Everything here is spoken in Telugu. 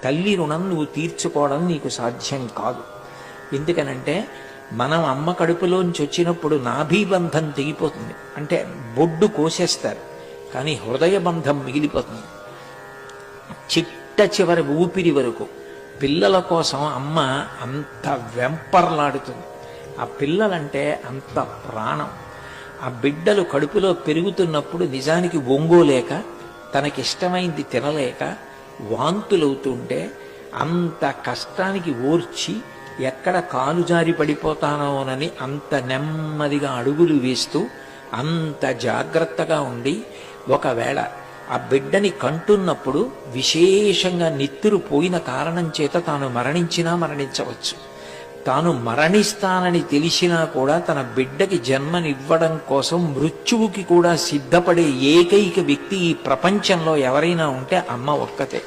తల్లి రుణం నువ్వు తీర్చుకోవడం నీకు సాధ్యం కాదు. ఎందుకనంటే మనం అమ్మ కడుపులోంచి వచ్చినప్పుడు నాభీబంధం తెగిపోతుంది, అంటే బొడ్డు కోసేస్తారు, కానీ హృదయ బంధం మిగిలిపోతుంది. చిట్ట చివరి ఊపిరి వరకు పిల్లల కోసం అమ్మ అంత వెంపర్లాడుతుంది. ఆ పిల్లలంటే అంత ప్రాణం. ఆ బిడ్డలు కడుపులో పెరుగుతున్నప్పుడు నిజానికి ఒంగోలేక తనకిష్టమైంది తినలేక వాంతులవుతుంటే అంత కష్టానికి ఓర్చి ఎక్కడ కాలు జారి పడిపోతానోనని అంత నెమ్మదిగా అడుగులు వేస్తూ అంత జాగ్రత్తగా ఉండి, ఒకవేళ ఆ బిడ్డని కంటున్నప్పుడు విశేషంగా నెత్తురు పోయిన కారణం చేత తాను మరణించినా మరణించవచ్చు. తాను మరణిస్తానని తెలిసినా కూడా తన బిడ్డకి జన్మనివ్వడం కోసం మృత్యువుకి కూడా సిద్ధపడే ఏకైక వ్యక్తి ఈ ప్రపంచంలో ఎవరైనా ఉంటే అమ్మ ఒక్కతే.